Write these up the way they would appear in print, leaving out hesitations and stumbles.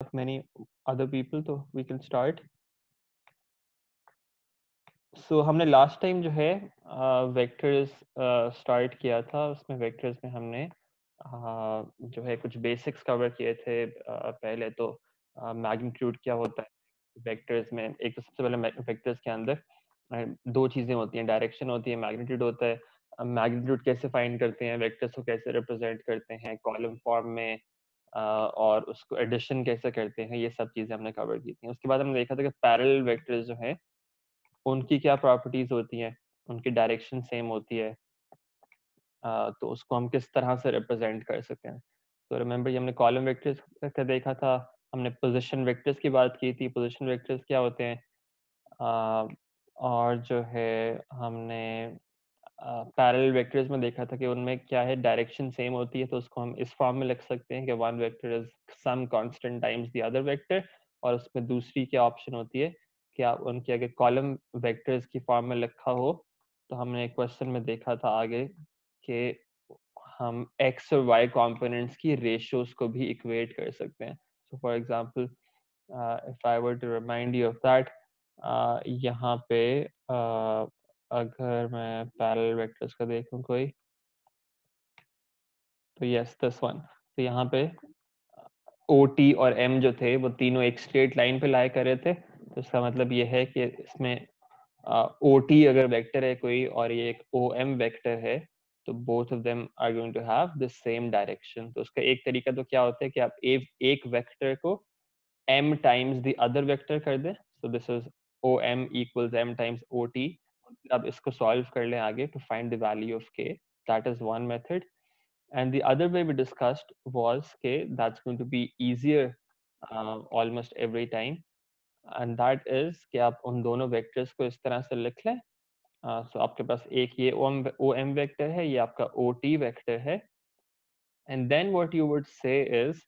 many other people, तो we can start. So हमने last time जो है वेक्टर्स स्टार्ट किया था, उसमें वेक्टर्स में हमने जो है कुछ बेसिक्स कवर किए थे। पहले तो मैग्नीट्यूड क्या होता है वेक्टर्स में। एक तो सबसे पहले वेक्टर्स के अंदर दो चीज़ें होती हैं, डायरेक्शन होती है, मैग्नीट्यूड होता है। मैग्नीट्यूड कैसे फाइंड करते हैं, वेक्टर्स को कैसे रिप्रेजेंट करते हैं कॉलम फॉर्म में, और उसको एडिशन कैसे करते हैं, ये सब चीज़ें हमने कवर की थी। उसके बाद हमने देखा था कि पैरेलल वेक्टर्स जो हैं उनकी क्या प्रॉपर्टीज होती हैं, उनकी डायरेक्शन सेम होती है, तो उसको हम किस तरह से रिप्रेजेंट कर सकते हैं। तो रिमेंबर, ये हमने कॉलम वेक्टर्स का देखा था, हमने पोजीशन वेक्टर्स की बात की थी। पोजीशन वेक्टर्स क्या होते हैं, और जो है हमने पैरेलल वेक्टर्स में देखा था कि उनमें क्या है, डायरेक्शन सेम होती है, तो उसको हम इस फॉर्म में लिख सकते हैं कि one vector is some constant times the other vector. और उसमें दूसरी क्या ऑप्शन होती है कि आप उनके अगर कॉलम वेक्टर्स की फॉर्म में लिखा हो, तो हमने एक क्वेश्चन में देखा था आगे कि हम x और y कंपोनेंट्स की रेशियोज को भी इक्वेट कर सकते हैं। So for example, if I were to remind you of that, यहाँ पे अगर मैं पैरेलल वेक्टर्स का देखूं कोई, तो यस दिस वन। तो यहाँ पे ओ टी और एम जो थे वो तीनों एक स्ट्रेट लाइन पे लाए करे थे, तो इसका मतलब ये है कि इसमें ओ टी अगर वेक्टर है कोई और ये एक ओ एम वेक्टर है, तो both of them are going to have the same direction. तो उसका एक तरीका तो क्या होता है कि आप एक वेक्टर को m times the other vector कर दें, so this is O M equals m times O T. अब इसको सॉल्व कर लें आगे to find the value of k, that is one method. And the other way we discussed was okay, that's going to be easier almost every time, and that is कि आप उन दोनों vectors को इस तरह से लिख लें। so आपके पास एक ये ओ एम वेक्टर है, ये आपका ओ टी वेक्टर है, and then what you would say is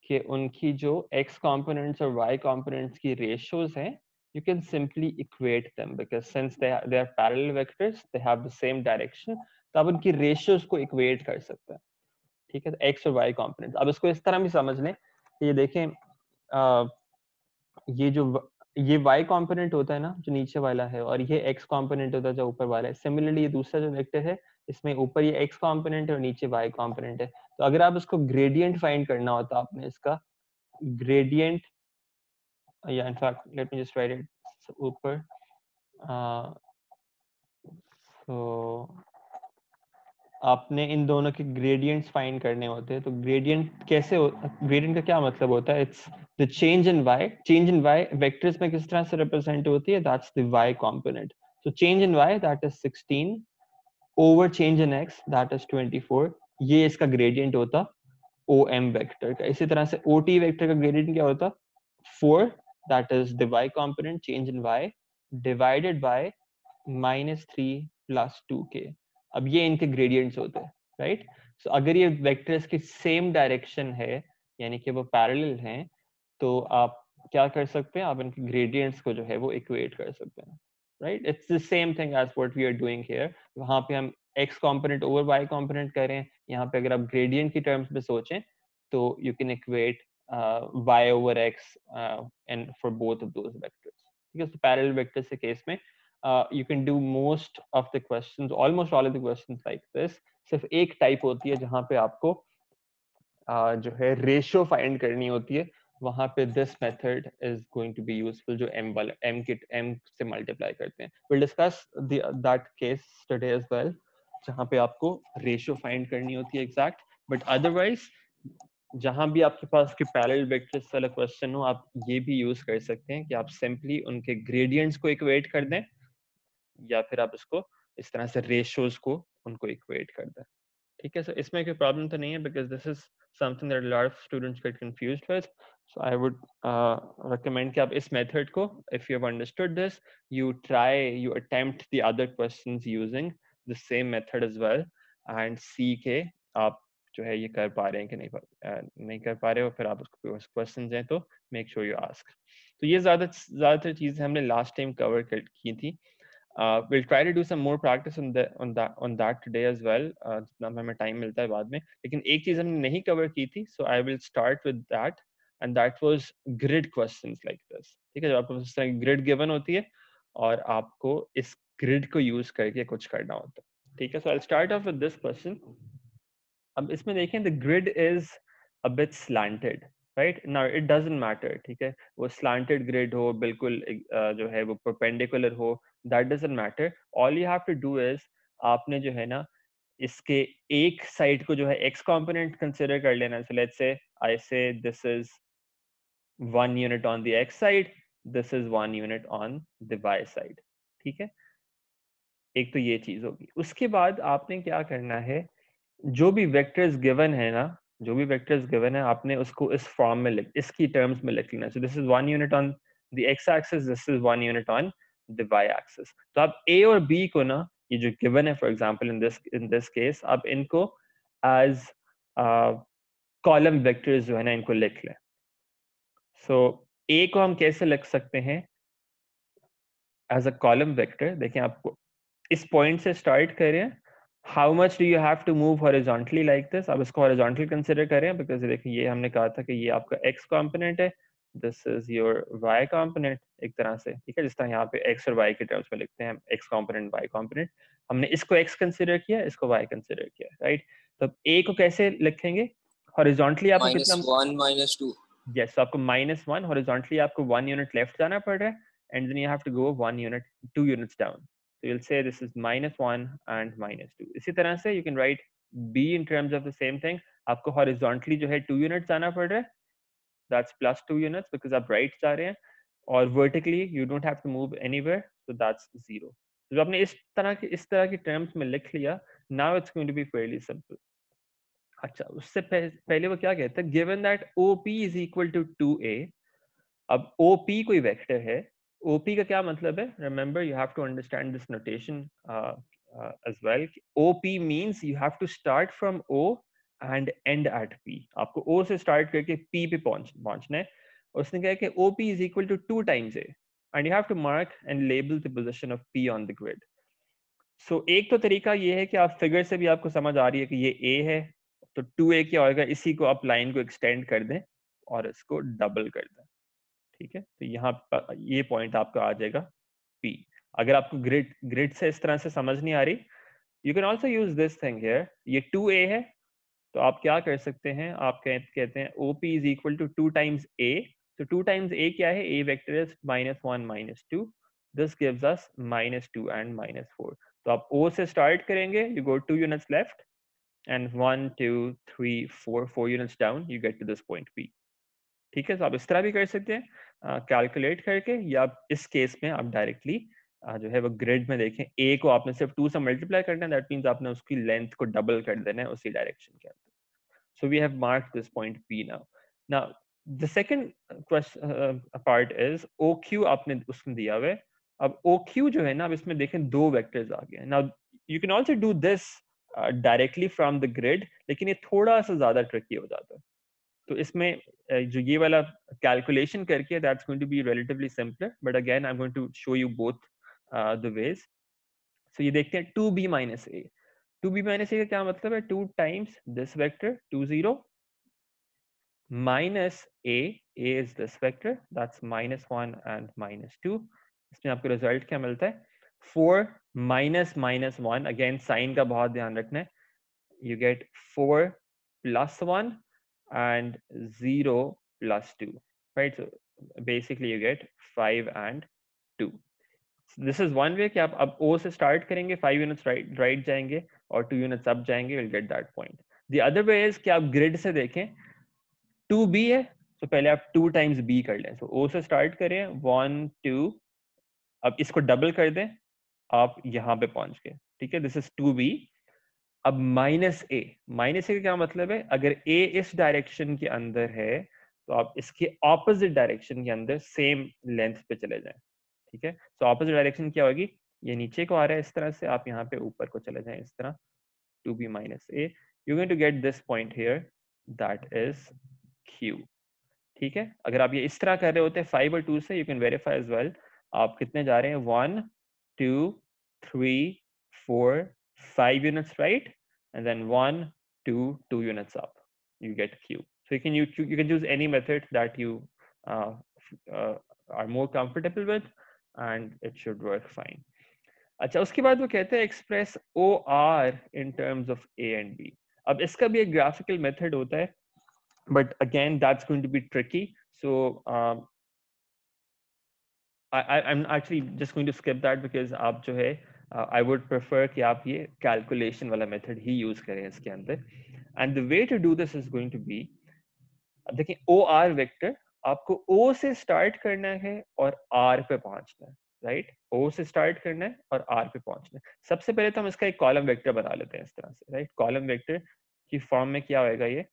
कि उनकी जो x components और y components की ratios हैं, you can simply equate them because since they are parallel vectors, they have the same direction, तो आप उनकी ratios को equate कर सकते हैं। ठीक है, तो एक्स और वाई कॉम्पोनेंट्स। अब इसको इस तरह भी समझ लें कि ये देखें, ये जो ये वाई कॉम्पोनेंट होता है ना जो नीचे वाला है, और ये एक्स कॉम्पोनेंट होता है जो ऊपर वाला है। सिमिलरली ये दूसरा जो वेक्टर है, इसमें ऊपर ये एक्स कॉम्पोनेंट है और नीचे वाई कॉम्पोनेंट है। तो अगर आप इसको ग्रेडियंट फाइंड करना होता है, आपने इसका ग्रेडियंट, या in fact let me just right it ऊपर। सो आपने इन दोनों के ग्रेडियंट्स फाइंड करने होते हैं। तो ग्रेडियंट कैसे ग्रेडियंट का क्या मतलब होता है, it's the change in Y. Change in Y vectors में किस तरह से रिप्रेजेंट होती है, that's the Y component. So change in Y that is 16 over change in X that is 24। ये इसका ग्रेडियंट होता ओ एम वेक्टर का। इसी तरह से ओ टी वेक्टर का ग्रेडियंट क्या होता, 4 that is the Y component change in Y divided by -3 + 2k। अब ये इनके ग्रेडियंट्स होते हैं, राइट। सो अगर ये वेक्टर्स की सेम डायरेक्शन है, यानी कि वो पैरेलल हैं, तो आप क्या कर सकते हैं, आप इनके ग्रेडियंट्स को जो है वो इक्वेट कर सकते हैं, right. It's the same thing as what we are doing here. वहां पे हम x component over y component करें, यहाँ पे अगर आप ग्रेडियंट की टर्म्स में सोचें, तो you can equate y over x and for both of those vectors. ठीक है, तो पैरेलल वेक्टर्स के केस में you can do most of the questions, almost all of the questions like this। सिर्फ एक टाइप होती है जहां पे आपको जो है रेशियो फाइंड करनी होती है, वहां पे this method is going to be useful, जो m वाला m से मल्टीप्लाई करते हैं। Will discuss that case today as well, जहां पे आपको रेशियो फाइंड करनी होती है एग्जैक्ट। बट अदरवाइज जहां भी आपके पास के पैरेलल वेक्टर्स वाला क्वेश्चन हो, आप ये भी यूज कर सकते हैं कि आप सिंपली उनके ग्रेडियंट्स को इक्वेट कर दें, या फिर आप इसको इस तरह से रेशियोज को उनको इक्वेट कर दें। ठीक है, सो इसमें कोई प्रॉब्लम तो नहीं है, because this is something that lot of students get confused with. So I would recommend कि आप इस मेथड को, if you have understood this, you try, you attempt the other questions using the same method as well, and see के आप जो है ये कर पा रहे हैं कि नहीं कर पा रहे हो, फिर आप उसको क्वेश्चंस हैं तो मेक श्योर यू आस्क। तो ये ज्यादातर चीजें हमने लास्ट टाइम कवर की थी। We'll try to do some more practice on that today as well, जितना हमें टाइम मिलता है बाद में। लेकिन एक चीज हमने नहीं कवर की थी, so I will start with that, and that was grid questions like this. ठीक है, जब आपको इस तरह ग्रिड गिवन होती है और आपको इस ग्रिड को यूज करके कुछ करना होता है। ठीक है, so I will start off with this question. अब इसमें देखें the grid is a bit slanted, right now it doesn't matter. ठीक है, वो स्लैंटेड ग्रिड हो, बिल्कुल जो है वो परपेंडिकुलर हो, that doesn't matter. All you have to do is आपने जो है ना इसके एक साइड को जो है एक्स कंपोनेंट कंसीडर कर लेना। So let's say I say this is 1 unit on the X side, this is 1 unit on the Y side. ठीक है, एक तो ये चीज होगी। उसके बाद आपने क्या करना है, जो भी वेक्टर्स गिवन है ना, जो भी वेक्टर्स गिवन है आपने उसको इस फॉर्म में लिख, इसकी टर्म्स में लिख लेना। So this is 1 unit on the X axis, this is 1 unit on the Y axis. तो आप ए और बी को ना, ये जो गिवन है for example in this case, आप इनको एज कॉलम वेक्टर्स जो है ना इनको लिख लें। सो ए को हम कैसे लिख सकते हैं एज अ कॉलम वेक्टर? देखिए आपको इस पॉइंट से स्टार्ट करें, how much do you have to move horizontally like this. अब इसको हॉरिजॉन्टल कंसीडर करें बिकॉज देखिए ये हमने कहा था कि ये आपका एक्स कंपोनेंट है, this is your Y component एक तरह से। ठीक है, जिस तरह यहाँ पे एक्स और वाई के टर्म्स में लिखते हैं, एक्स कंपोनेंट वाई कंपोनेंट, हमने इसको एक्स कंसीडर किया, इसको वाई कंसीडर किया, राइट। तो अब ए को कैसे लिखेंगे? हॉरिजॉन्टली आपको कितना, -1 -2। यस, तो आपको -1 हॉरिजॉन्टली आपको 1 यूनिट लेफ्ट जाना पड़ रहा है, and then you have to go 1 unit 2 units down. So you'll say this is -1 and -2. इसी तरह से you can write b in terms of the same thing. आपको horizontally जो है 2 यूनिट्स जाना पड़ रहा है, that's +2 units because आप right जा रहे हैं, और vertically you don't have to move anywhere, so that's 0. तो जब आपने इस तरह की टर्म्स में लिख लिया, now it's going to be fairly simple. अच्छा, उससे पहले वो क्या कहता है, given that OP is equal to 2a, अब OP कोई वेक्टर है, OP का क्या मतलब है? Remember you have to understand this notation as well. OP means you have to start from O and end at P. आपको O से start करके P पे पहुंचना है। उसने कहा कि OP is equal to 2 times A, and you have to mark and label the position of P on the grid. So एक तो तरीका ये है कि आप फिगर से भी आपको समझ आ रही है कि ये A है, तो 2A क्या होगा, इसी को आप लाइन को एक्सटेंड कर दें और इसको डबल कर दें। ठीक है, तो यहाँ ये पॉइंट आपका आ जाएगा P। अगर आपको ग्रिड से इस तरह से समझ नहीं आ रही, you can also use this thing here. ये 2a है, तो आप क्या कर सकते हैं, आप कहते हैं OP is equal to 2 times A। तो 2 टाइम्स A क्या है? A vector is -1 -2, this gives us -2 and -4। तो आप O से स्टार्ट करेंगे, you go 2 units left, and 1 2 3 4 units down, you get to this point P। ठीक है, तो आप इस तरह भी कर सकते हैं कैलकुलेट करके, या इस केस में आप डायरेक्टली जो है वो ग्रिड में देखें, ए को आपने सिर्फ 2 से मल्टीप्लाई करना है, दैट मींस आपने उसकी लेंथ को डबल कर देना है उसी डायरेक्शन के अंदर। So we have marked this point P now. Now the second question part is O Q, आपने उसमें दिया हुआ है। अब ओ क्यू जो है ना, अब इसमें देखें 2 वेक्टर्स आ गए। Now you can also do this directly from the grid, लेकिन ये थोड़ा सा ज्यादा ट्रिकी हो जाता है। तो इसमें जो ये वाला कैलकुलेशन करके, that's going to be relatively simpler, but again I am going to show you both the ways. सो ये देखते हैं 2b minus a। 2b minus a का क्या मतलब है? 2 times this vector 2 0 minus a is this vector, that's -1 and -2। इसमें आपको रिजल्ट क्या मिलता है? 4 minus -1, अगेन साइन का बहुत ध्यान रखना है, you get 4 plus 1 and 0 plus 2, right? So basically you get 5 and 2। So this is one way कि आप अब O से start करेंगे, 5 units right जाएंगे और 2 units up जाएंगे, you'll get that point। The other way is कि आप grid से देखें, 2B है, तो पहले आप 2 times B कर लें। So O से start करें 1 2, अब इसको डबल कर दें, आप यहाँ पे पहुंच गए। ठीक है, दिस इज 2B। अब -a का क्या मतलब है? अगर a इस डायरेक्शन के अंदर है, तो आप इसके ऑपोजिट डायरेक्शन के अंदर सेम लेंथ पे चले जाएं। ठीक है, तो ऑपोजिट डायरेक्शन क्या होगी? ये नीचे को आ रहा है इस तरह से, आप यहाँ पे ऊपर को चले जाएं इस तरह, 2b - a, you going to get this point here, that is q। ठीक है, अगर आप ये इस तरह कर रहे होते 5 और 2 से, you can verify as well. आप कितने जा रहे हैं? 1 2 3 4 5 units right, and then 1 2 2 units up, you get q। So you can choose any method that you are more comfortable with, and it should work fine. अच्छा, उसके बाद वो कहते हैं express OR in terms of A and B. अब इसका भी एक graphical method होता है, but again that's going to be tricky. So I'm actually just going to skip that because आप जो है I would prefer कि आप ये calculation वाला method ही use करें इसके अंदर. And the way to do this is going to be, अब देखिए OR वेक्टर आपको O से स्टार्ट करना है और R पे पहुंचना है, राइट? O से स्टार्ट करना है और R पे पहुंचना है. सबसे पहले तो हम इसका एक कॉलम वेक्टर बना लेते हैं इस तरह से, राइट? कॉलम वेक्टर की फॉर्म में क्या होएगा ये?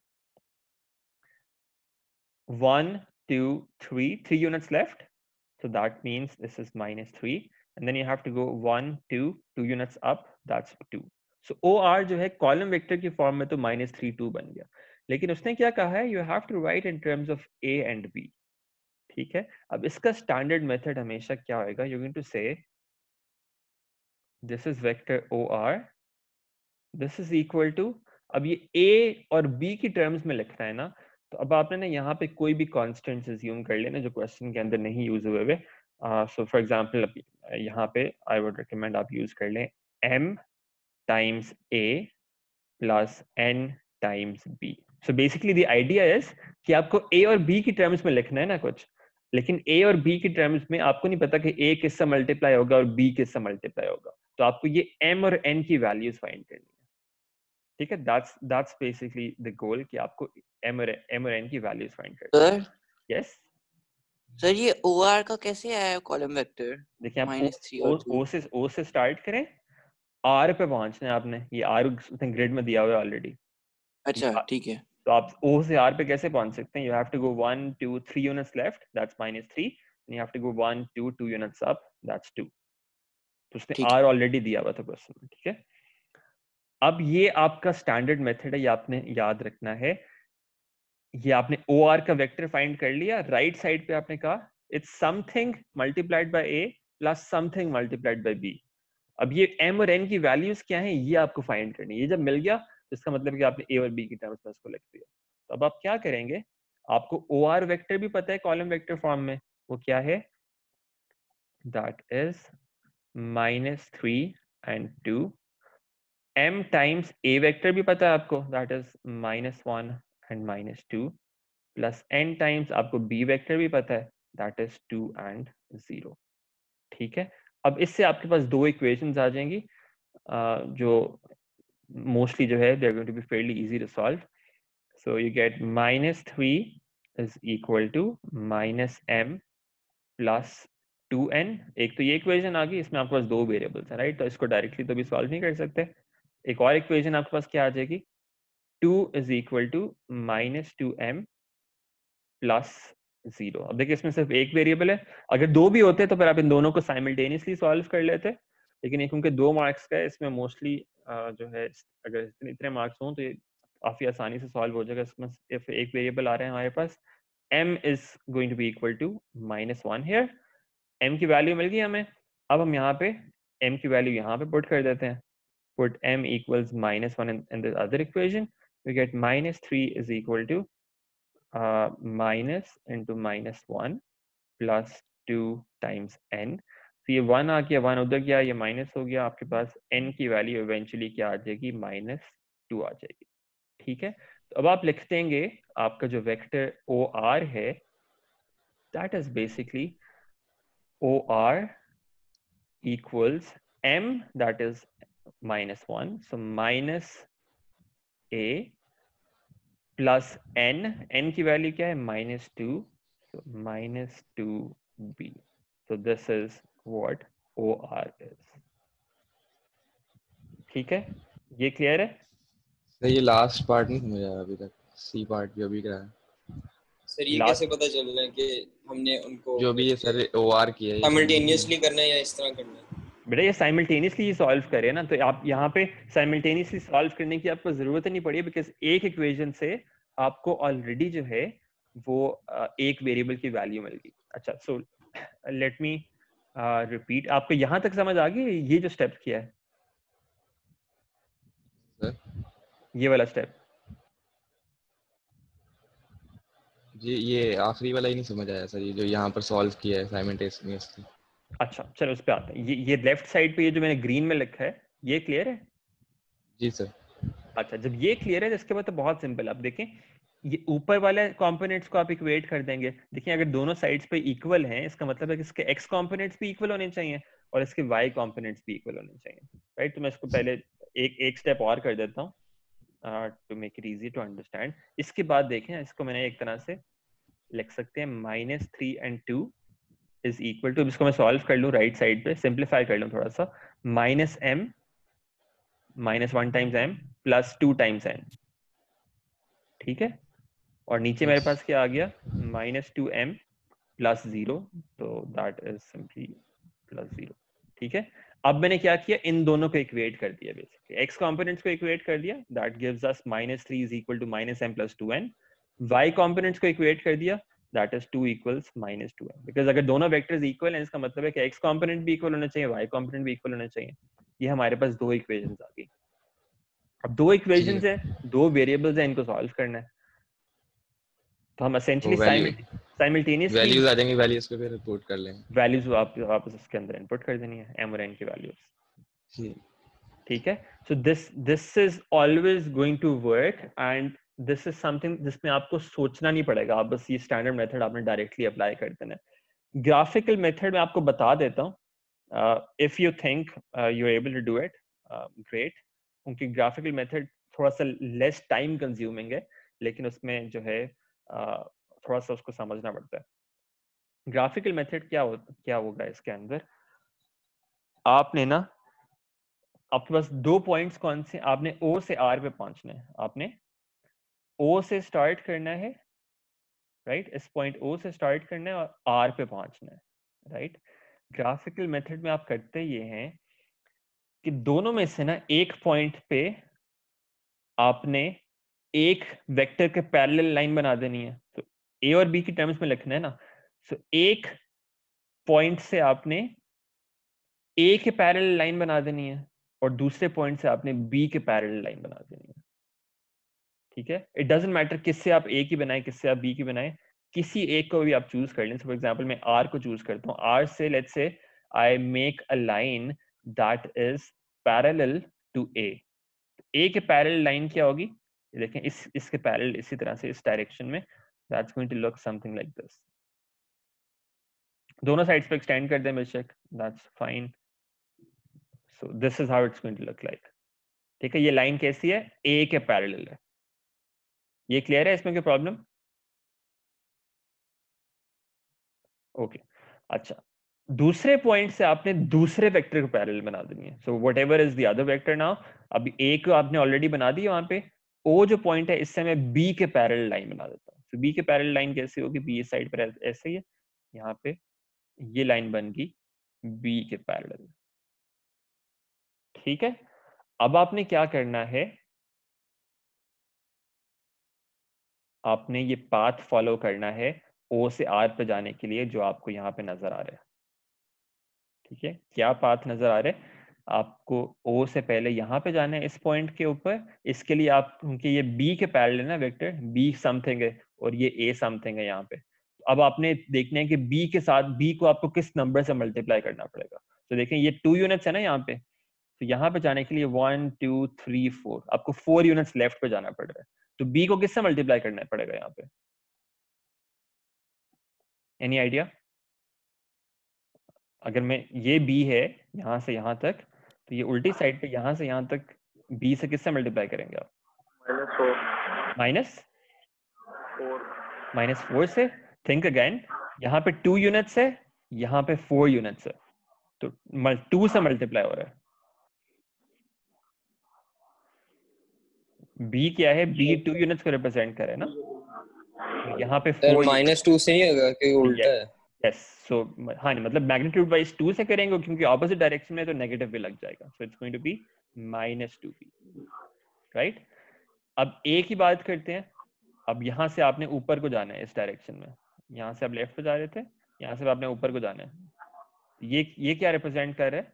1 2 3 units left, so that means this is -3, and then you have to go 1 2 units up, that's 2. So OR जो है कॉलम वेक्टर की फॉर्म में तो -3 2 बन गया, लेकिन उसने क्या कहा है, you have to write in terms of A and B. ठीक है, अब इसका स्टैंडर्ड मेथड हमेशा क्या होएगा? You're going to say this is vector OR, this is equal to, अब ये A और B की टर्म्स में लिखना है ना, तो अब आपने ना यहाँ पे कोई भी कॉन्स्टेंट्स अज्यूम कर लेना जो क्वेश्चन के अंदर नहीं यूज हुए हुए. सो फॉर एग्जांपल यहाँ पे आई वुड रिकमेंड आप यूज कर लें m times A plus n times B. So basically the idea is कि आपको A और B की टर्म्स में लिखना है ना कुछ, लेकिन A और B की टर्म्स में आपको नहीं पता कि A किससे मल्टीप्लाई होगा और B किससे मल्टीप्लाई होगा, तो आपको ये m और n की वैल्यूज फाइंड करनी है. ठीक है, that's basically the goal कि आपको m और n की वैल्यूज फाइंड करनी है. यस सर, ये OR का कैसे आया कॉलम वेक्टर? देखिए आप -3 और 2. O से स्टार्ट करें, R पे पहुंचना है आपने, ये R उसने ग्रिड में दिया हुआ है ऑलरेडी. अच्छा, ठीक है. तो आप O से R पे कैसे पहुंच सकते हैं? You have to go 1 2 3 units left, that's -3, and you have to go 1 2 units up, that's 2. तो उसने R ऑलरेडी दिया हुआ था क्वेश्चन में. ठीक है, अब ये आपका स्टैंडर्ड मेथड है, ये आपने याद रखना है. ये आपने OR का वेक्टर फाइंड कर लिया, राइट साइड पे आपने कहा it's something multiplied by A plus something multiplied by B. अब ये m और n की वैल्यूज क्या हैं ये आपको फाइंड करनी है. ये जब मिल गया तो इसका मतलब है कि आपने A और B की टर्म्स में इसको लिख दिया. तो अब आप क्या करेंगे, आपको OR वेक्टर भी पता है कॉलम वेक्टर फॉर्म में, वो क्या है? That is -3 and 2. m times A vector भी पता है आपको, that is -1 and -2, plus n times आपको B वेक्टर भी पता है, दैट इज 2 and 0. ठीक है, अब इससे आपके पास दो इक्वेशंस आ जाएंगी जो mostly जो है they're going to be fairly easy to solve. So you get -3 is equal to -m plus 2n. एक तो ये इक्वेशन आ गई, इसमें आपके पास दो वेरिएबल्स हैं, राइट? तो इसको डायरेक्टली तो भी सॉल्व नहीं कर सकते. एक और इक्वेशन आपके पास क्या आ जाएगी? 2 is equal to -2m plus 0. अब देखिए इसमें सिर्फ एक वेरिएबल है, अगर दो भी होते तो फिर आप इन दोनों को साइमल्टेनियसली सॉल्व कर लेते, लेकिन एक उनके 2 मार्क्स का है, इसमें मोस्टली जो है अगर इतने मार्क्स हों तो ये काफी आसानी से सॉल्व हो जाएगा. इसमें एक वेरिएबल आ रहे हैं हमारे पास, m is going to be equal to -1 here. m की वैल्यू मिल गई हमें, अब हम यहाँ पे m की वैल्यू यहाँ पे पुट कर देते हैं. put m equals -1 in the other equation, we get -3 is equal to minus into -1 plus 2 times n. तो ये 1 आ गया, 1 उधर गया, ये माइनस हो गया, आपके पास n की वैल्यू इवेंचुअली क्या आ जाएगी? -2 आ जाएगी. ठीक है, तो अब आप लिख देंगे आपका जो वेक्टर OR है, that is basically OR equals m, that is -1, so -a plus n की वैल्यू क्या है? -2, so -2b. So this is what OR is. ठीक है, ये क्लियर है? सर ये लास्ट पार्ट नहीं समझ आया अभी तक, सी पार्ट भी अभी करा है. सर ये कैसे पता चल रहा है कि हमने उनको जो भी ये सर OR किया है साइमल्टेनियसली करना है या इस तरह करना है? बेटा ये साइमल्टेनियसली सॉल्व करें ना, तो आप यहाँ पे साइमल्टेनियसली सॉल्व करने की आपको जरूरत ही नहीं पड़ी, बिकॉज एक इक्वेशन से आपको ऑलरेडी जो है वो एक वेरिएबल की वैल्यू मिल गई. अच्छा, सो लेट मी रिपीट. आपको यहाँ तक समझ आ गई ये जो स्टेप किया है? सर ये वाला स्टेप जी ये आखिरी वाला ही नहीं समझ आया सर, ये जो यहाँ पर सॉल्व किया है साइमल्टेनियसली। अच्छा चलो उस पे आते हैं। ये लेफ्ट साइड पे ये जो मैंने ग्रीन में लिखा है ये क्लियर है? जी सर। अच्छा जब ये क्लियर है तो इसके बाद तो बहुत सिंपल। आप देखें ये ऊपर वाले कंपोनेंट्स को आप इक्वेट कर देंगे। देखिए अगर दोनों साइड्स पे इक्वल हैं इसका मतलब है कि इसके एक्स कंपोनेंट्स भी इक्वल होने चाहिए और इसके वाई कंपोनेंट्स भी इक्वल होने चाहिए, राइट? तो मैं इसको पहले एक स्टेप और कर देता हूँ to make it easy to understand. इसके बाद देखें इसको मैंने एक तरह से लिख सकते हैं -3 and 2 इज इक्वल टू, इसको मैं सॉल्व कर लूँ राइट साइड पे, सिंप्लीफाई कर लूँ थोड़ा सा, -m -1 times m plus 2 times n, ठीक है? और नीचे मेरे पास क्या आ गया -2m प्लस 0, तो दैट इज सिंपली प्लस 0, ठीक है? अब मैंने क्या किया इन दोनों को इक्वेट कर दिया, बेसिकली एक्स कंपोनेंट्स को इक्वेट कर दिया, that gives us -3 is equal to -m plus 2n। y components को इक्वेट कर दिया, दैट इज 2 इक्वल्स -2n। बिकॉज अगर दोनों वेक्टर्स इक्वल हैं इसका मतलब है कि x कंपोनेंट भी इक्वल होना चाहिए, y कंपोनेंट भी इक्वल होना चाहिए। ये हमारे पास दो इक्वेशंस आ गई। अब दो इक्वेशंस है, दो वेरिएबल्स हैं, इनको सॉल्व करना है। तो हम तो एसेंशियली वैल्यू साइमल्टेनियसली वैल्यूज आ जाएंगी, वैल्यूज को फिर रिपोर्ट कर लेंगे। वैल्यूज आप वापस उसके अंदर इनपुट कर देनी है, m और n की वैल्यूज, जी ठीक है? So this is always going to work and this is something जिसमें आपको सोचना नहीं पड़ेगा, आप बस ये स्टैंडर्ड मेथड आपने डायरेक्टली अप्लाई कर देना है। ग्राफिकल मेथड में आपको बता देता हूँ, if you think you are able to do it great, क्योंकि ग्राफिकल मेथड थोड़ा सा लेस टाइम कंज्यूमिंग है, लेकिन उसमें जो है थोड़ा सा उसको समझना पड़ता है। ग्राफिकल मेथड क्या होगा इसके अंदर, आपने ना आपके पास दो पॉइंट्स कौन से, आपने O से R पे पहुंचना है, आपने O से स्टार्ट करना है, राइट? इस पॉइंट O से स्टार्ट करना है और R पे पहुंचना है, राइट? ग्राफिकल मेथड में आप करते ये हैं कि दोनों में से ना एक पॉइंट पे आपने एक वेक्टर के पैरेलल लाइन बना देनी है। तो A और B की टर्म्स में लिखना है ना, तो एक पॉइंट से आपने A के पैरेलल लाइन बना देनी है और दूसरे पॉइंट से आपने B के पैरेलल लाइन बना देनी है, ठीक है? इट डजंट मैटर किससे आप A की बनाए किससे आप B की बनाए, किसी एक को भी आप चूज कर लें। फॉर एग्जांपल मैं R को चूज करता हूँ, R से let's say I make a line that is parallel to A। A के पैरेलल लाइन क्या होगी, देखें इसके पैरेलल इसी तरह से इस डायरेक्शन में, that's going to look something like this. दोनों साइड्स पे एक्सटेंड कर दें बेशक, that's fine. So this is how it's going to look like, ठीक है? ये लाइन कैसी है, A के पैरेलल है। ये क्लियर है? इसमें कोई प्रॉब्लम? ओके अच्छा, दूसरे पॉइंट से आपने दूसरे वेक्टर को पैरेलल बना देनी है। So what ever is the other vector now, अभी ए को आपने ऑलरेडी बना दी है वहां पे, ओ जो पॉइंट है इससे मैं बी के पैरेलल लाइन बना देता हूँ। तो बी के पैरेलल लाइन कैसे होगी, बी इस साइड पर ऐसे ही है, यहाँ पे ये लाइन बन गई बी के पैरेलल, ठीक है? अब आपने क्या करना है, आपने ये पाथ फॉलो करना है ओ से आर पे जाने के लिए जो आपको यहाँ पे नजर आ रहा है, ठीक है? क्या पाथ नजर आ रहा है आपको, ओ से पहले यहाँ पे जाना है इस पॉइंट के ऊपर, इसके लिए आप, क्योंकि ये बी के पैरेलल है ना वेक्टर, बी समथिंग है और ये ए समथिंग है यहाँ पे, अब आपने देखना है कि बी के साथ बी को आपको किस नंबर से मल्टीप्लाई करना पड़ेगा। तो देखें ये 2 यूनिट्स है ना यहाँ पे, तो यहाँ पे जाने के लिए 1 2 3 4 आपको 4 यूनिट्स लेफ्ट पे जाना पड़ रहा है, तो बी को किससे मल्टीप्लाई करना पड़ेगा यहाँ पे, एनी आइडिया? अगर मैं ये b है यहाँ से यहाँ तक, तो ये उल्टी साइड पे यहाँ से यहाँ तक b से किससे मल्टीप्लाई करेंगे आप, -4 से। थिंक अगेन, यहाँ पे 2 यूनिट्स है, यहाँ पे 4 यूनिट्स है, तो 2 से मल्टीप्लाई हो रहा है। b क्या है, b 2 यूनिट्स को रिप्रेजेंट करे ना, तो यहाँ पे सर 4 यूनिट्स। -2 से नहीं होगा कि उल्टा है? यस सो हाँ नहीं, मतलब मैग्नीट्यूड वाइज 2 से करेंगे क्योंकि ऑपोजिट डायरेक्शन में तो नेगेटिव भी लग जाएगा, so it's going to be -2b, right? अब a की बात करते हैं। अब यहाँ से आपने ऊपर को जाना है इस डायरेक्शन में, यहाँ से आप लेफ्ट पे जा रहे थे, यहाँ से आपने ऊपर को जाना है। ये क्या रिप्रेजेंट कर रहा है,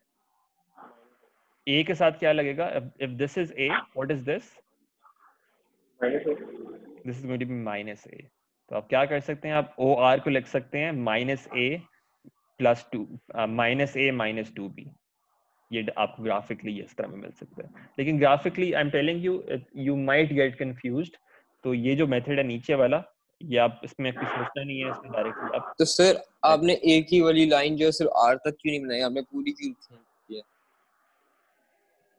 a के साथ क्या लगेगा, if this is a, what is this, this is going to be -a, तो आप क्या कर सकते हैं, आप ओ आर को लिख सकते हैं minus A plus two minus A minus to be. ये आपको ग्राफिकली इस तरह में मिल सकता है, लेकिन graphically I am telling you you might get confused. तो ये जो मेथड है नीचे वाला, ये आप इसमें कुछ सोचना नहीं है, इसमें डायरेक्टली आप तो सर आपने एक ही वाली लाइन जो सिर्फ आर तक क्यों नहीं बनाई, आपने पूरी क्यों की है?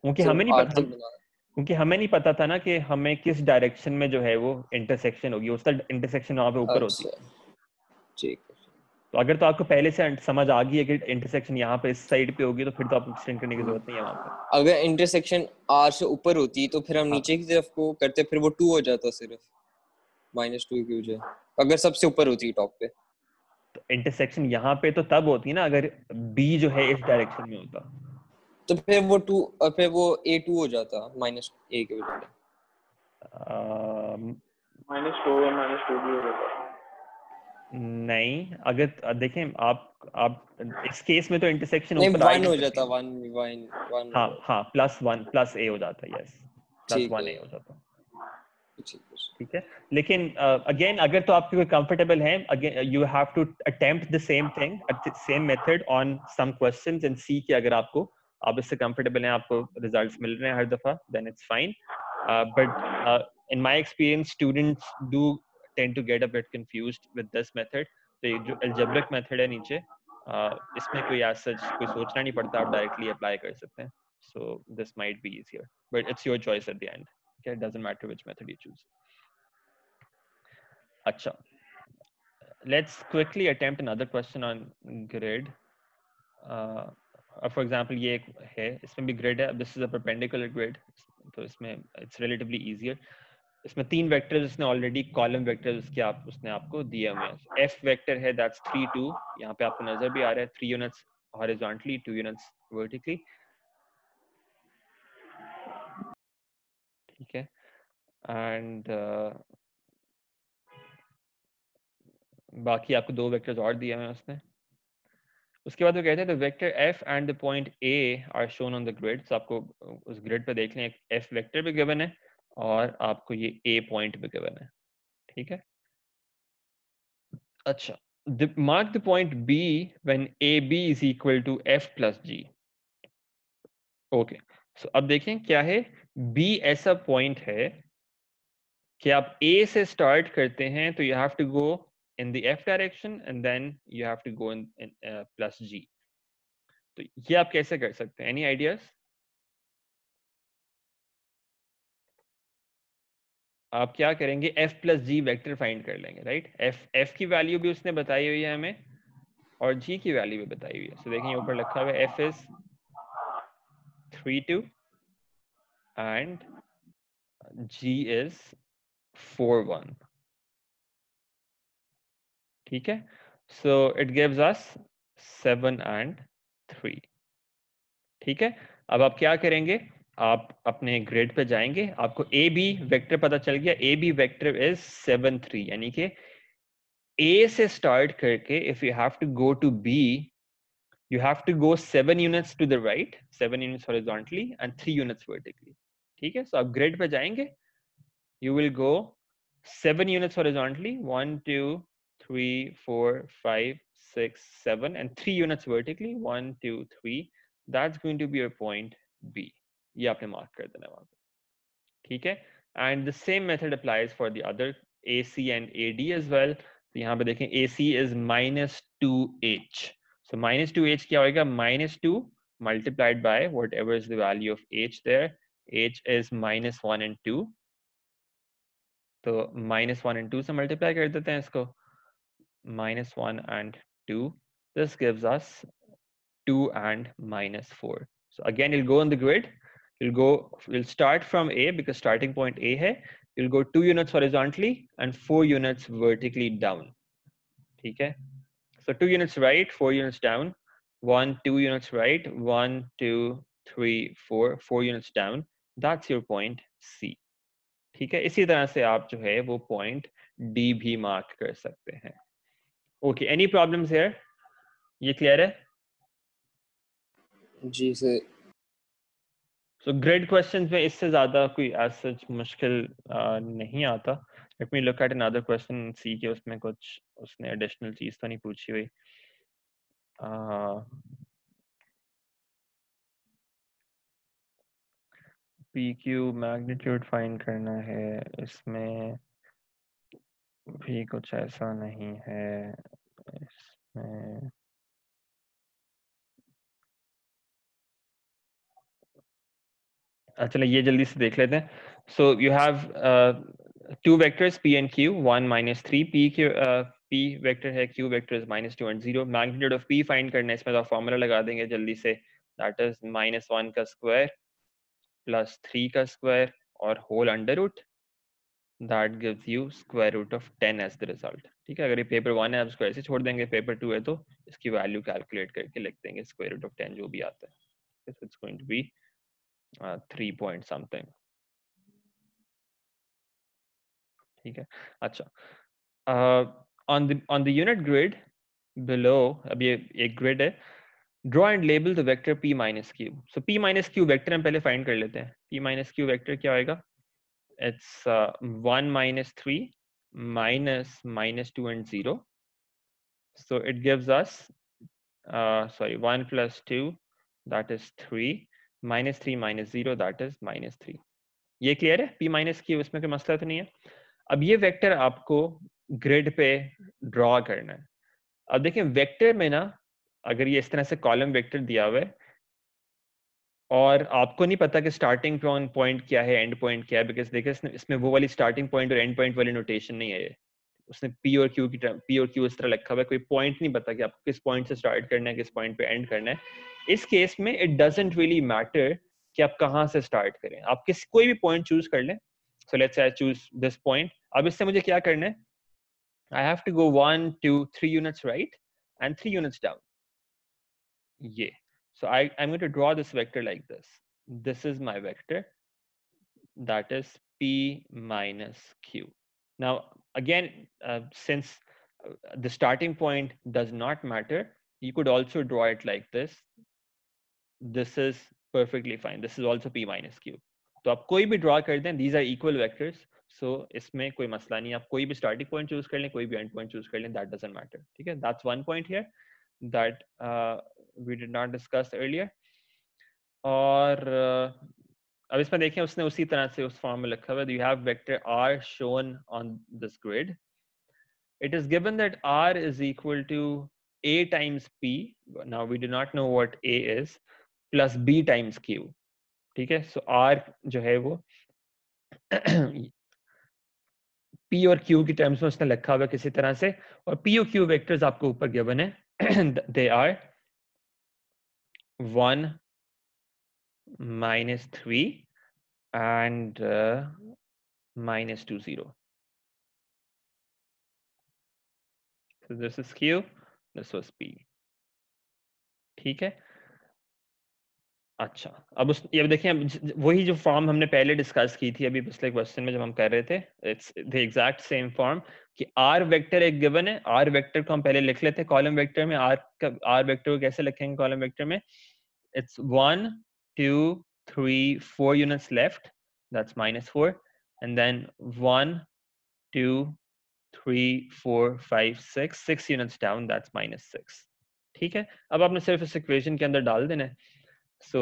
क्योंकि सिर्फ हमें नहीं आर पता, तक बना। क्योंकि हमें नहीं पता था ना कि हमें किस डायरेक्शन में जो है वो इंटरसेक्शन होगी, उसका इंटरसेक्शन वहां पे ऊपर होती है। अच्छा ठीक है। तो अगर तो आपको पहले से समझ आ गई है कि इंटरसेक्शन यहाँ पे इस साइड पे होगी, तो फिर तो आपको एक्सटेंड करने की जरूरत नहीं है वहां पे। अगर इंटरसेक्शन आर से ऊपर होती तो फिर हम हाँ। नीचे की तरफ को करते, फिर वो 2 हो जाता सिर्फ -2 की वजह, अगर सबसे ऊपर होती टॉप पे। तो इंटरसेक्शन यहाँ पे तो तब होती है ना अगर बी जो है इस डायरेक्शन में होता। तो फिर वो 2 और फिर वो A2 हो जाता -A के बजाय। -2 और -2 भी हो जाता। नहीं, अगर देखें आप इस केस में तो इंटरसेक्शन नहीं ऊपर आ ही 1 नहीं हो सकती। जाता, 1 1 हो हाँ जाता। हाँ, +1 +a हो जाता है, यस, ठीक +1 है a हो जाता है। ठीक है। ठीक है, लेकिन अगेन अगर तो आपके कोई कंफर्टेबल है, again you have to attempt the same thing, same method on some questions and see कि अगर आपको आप इससे कंफर्टेबल हैं, आपको रिजल्ट्स मिल रहे हैं हर दफा, then it's fine. But in my experience students do tend to get a bit confused with this method. तो ये जो अलजेब्रिक मेथड है नीचे, इसमें कोई एज सच कोई सोचना नहीं पड़ता, आप डायरेक्टली अप्लाई कर सकते हैं। So this might be easier, but it's your choice at the end. Okay, it doesn't matter which method you choose. अच्छा, let's quickly attempt another question on grid. For example, ये एक है, इसमें भी grid है. This is a perpendicular grid, तो इसमें it's relatively easier. इसमें 3 वेक्टर्स उसने ऑलरेडी कॉलम वेक्टर्स के उसने आपको दिए हुए हैं। F वेक्टर है, that's 3 2, यहाँ पे आपको नजर भी आ रहा है, 3 यूनिट्स horizontally, 2 यूनिट्स vertically. ठीक है, एंड बाकी आपको 2 वेक्टर्स और दिए हुए हैं उसने। उसके बाद वो कहते हैं the vector f and the point a are shown on the grid. तो आपको उस ग्रिड पे देख लें, एक f वेक्टर भी गिवन है और आपको ये a पॉइंट भी गिवन है। ठीक है, अच्छा, mark the point b when ab is equal to f plus g। Okay, so अब देखें क्या है, b ऐसा पॉइंट है कि आप a से स्टार्ट करते हैं तो you have to go in the f direction and then you have to go in plus g। तो ये आप कैसे कर सकते हैं, एनी आइडियाज? आप क्या करेंगे, f प्लस जी वेक्टर फाइंड कर लेंगे, राइट? f की वैल्यू भी उसने बताई हुई है हमें और g की वैल्यू भी बताई हुई है। सो देखिए ऊपर लिखा हुआ है f is 3 2 and g is 4 1। ठीक है, so it gives us 7 and 3। ठीक है, अब आप क्या करेंगे, आप अपने ग्रिड पे जाएंगे, आपको ए बी वेक्टर पता चल गया, ए बी वेक्टर इज 7 3, यानी कि A से स्टार्ट करके if you have to go to B, you have to go 7 units to the right, 7 units horizontally and 3 units vertically. ठीक है, so आप ग्रिड पे जाएंगे, you will go 7 units horizontally, 1 2 3 4 5 6 7 and 3 units vertically, 1 2 3. That's going to be your point B. ये आपने mark कर देना वहां पे। ठीक है, and the same method applies for the other AC and AD as well. तो यहाँ पे देखें AC is -2h, so -2h क्या होगा, -2 multiplied by whatever is the value of h there, h is -1 and 2, तो -1 and 2 से multiply कर देते हैं इसको, -1 and 2, this gives us 2 and -4. So again you'll go on the grid, we'll start from A because starting point A है, you'll go 2 units horizontally and 4 units vertically down। ठीक है, so 2 units right, 4 units down, 1 2 units right, 1 2 3 4 4 units down, that's your point C। ठीक है, इसी तरह से आप जो है वो पॉइंट D भी मार्क कर सकते हैं। ओके, एनी प्रॉब्लम्स हियर, ये क्लियर है? जी सर। सो ग्रिड क्वेश्चंस में इससे ज्यादा कोई एज सच मुश्किल नहीं आता. Let me look at another question, see के उसमें कुछ उसने एडिशनल चीज तो नहीं पूछी हुई. पी क्यू मैग्नीट्यूड फाइंड करना है, इसमें भी कुछ ऐसा नहीं है. इसमें चलो ये जल्दी से देख लेते हैं. So you have two vectors p and q, 1 minus 3. p vector है, q vector is -2 and 0. magnitude of p find करना है, इसमें तो फॉर्मूला लगा देंगे जल्दी से. that is -1 का स्क्वायर प्लस 3 का स्क्वायर और whole under root. that gives you square root of 10 as the result. ठीक है, अगर ये पेपर 1 है आप स्क्वायर से छोड़ देंगे, पेपर 2 है तो इसकी वैल्यू कैलकुलेट करके लिख देंगे स्क्वायर रूट ऑफ 10 जो भी आता है. so it's going to be 3 point something. ठीक है. अच्छा, on the unit grid below, अब ये एक grid है. draw and label the vector p minus q. so p minus q vector हम पहले find कर लेते हैं. p minus q vector क्या आएगा? it's 1 minus 3 minus -2 and 0. so it gives us 1 plus 2 that is 3 minus 3 minus 0 that is -3. ये clear है? p minus q, इसमें कोई मसला तो नहीं है. अब ये वेक्टर आपको ग्रिड पे ड्रॉ करना है. अब देखिए वेक्टर में ना, अगर ये इस तरह से कॉलम वेक्टर दिया हुआ है और आपको नहीं पता कि स्टार्टिंग पॉइंट क्या है, एंड पॉइंट क्या है, बिकॉज देखिए इसमें वो वाली स्टार्टिंग पॉइंट और एंड पॉइंट वाली नोटेशन नहीं है. ये उसने पी और क्यू की पी और क्यू इस तरह लिखा हुआ है, कोई पॉइंट नहीं पता कि आपको किस पॉइंट से स्टार्ट करना है, किस पॉइंट पे एंड करना है. इस केस में इट डजंट रियली मैटर कि आप कहाँ से स्टार्ट करें, आप कोई भी पॉइंट चूज कर लें. So let's say I choose this point. अब इससे मुझे क्या करना है? I have to go 1, 2, 3 units right and 3 units down. Yeah. So I'm going to draw this vector like this. This is my vector. That is p minus q. Now, again, since the starting point does not matter, you could also draw it like this. This is perfectly fine. This is also p minus q. तो आप कोई भी draw कर दें, these are equal vectors. So इसमें कोई मसला नहीं, आप कोई भी स्टार्टिंग पॉइंट चूज कर लें, कोई भी एंड पॉइंट चूज कर लें, that doesn't matter. ठीक है, that's one point here that we did not discuss earlier. और अब इसमें देखें उसने उसी तरह से उस फॉर्म में लिखा हुआ है. You have vector r shown on this grid. It is given that r is equal to a times p. Now we do not know what a is, plus b times q. ठीक है, सो r जो है वो p और q की terms में उसने लिखा हुआ किसी तरह से, और p और q वेक्टर्स आपको ऊपर गिवन है. They are 1 -3 and -2 0. so this is q, this was p. ठीक है. अच्छा, अब ये देखिए, वही जो फॉर्म हमने पहले डिस्कस की थी अभी पिछले क्वेश्चन में जब हम कर रहे थे, it's the exact same form कि r वेक्टर एक गिवन है. r वेक्टर को हम पहले लिख लेते हैं कॉलम वेक्टर में. r वेक्टर को कैसे लिखेंगे कॉलम वेक्टर में? It's 1 2 3 4 units left, that's -4, and then 1 2 3 4 5 6 units down, that's -6. ठीक है, अब आपने सिर्फ इस इक्वेशन के अंदर डाल देना है. So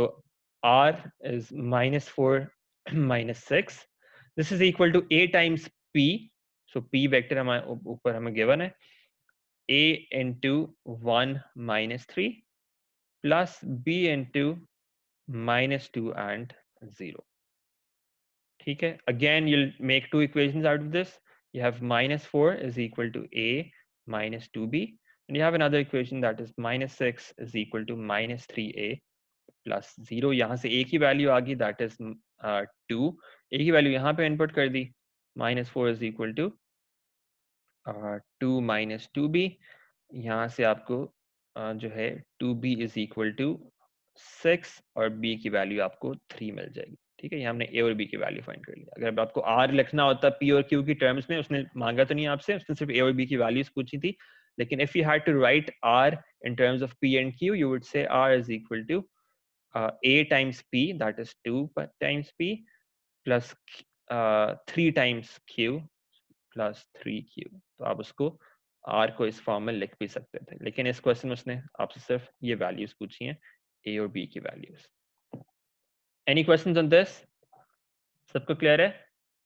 r is -4 -6. This is equal to a times p. So p vector हमारे ऊपर हमें given है a into 1 -3 plus b into -2 and 0. ठीक है. Again, you'll make two equations out of this. You have -4 is equal to a minus 2b, and you have another equation that is -6 is equal to -3a plus 0. यहाँ से a की value आ गई, दैट इज 2. a की value यहाँ पे इनपुट कर दी, -4 is equal to 2 minus 2b. यहाँ से आपको जो है 2b इज इक्वल टू 6 और b की वैल्यू आपको 3 मिल जाएगी. ठीक है, ये हमने a और b की वैल्यू फाइंड कर ली. अगर आपको r लिखना होता p और q की टर्म्स में, उसने मांगा तो नहीं आपसे, उसने सिर्फ a और b की वैल्यूज पूछी थी. लेकिन if you had to write r in terms of p and q, you would say r is equal to a times p, that is 2 times p, plus 3 times q plus 3q। तो आप उसको r को इस form में लिख भी सकते थे, लेकिन इस क्वेश्चन में उसने आपसे सिर्फ ये वैल्यूज पूछी हैं, a और b की values. Any questions on this? सबको क्लियर है?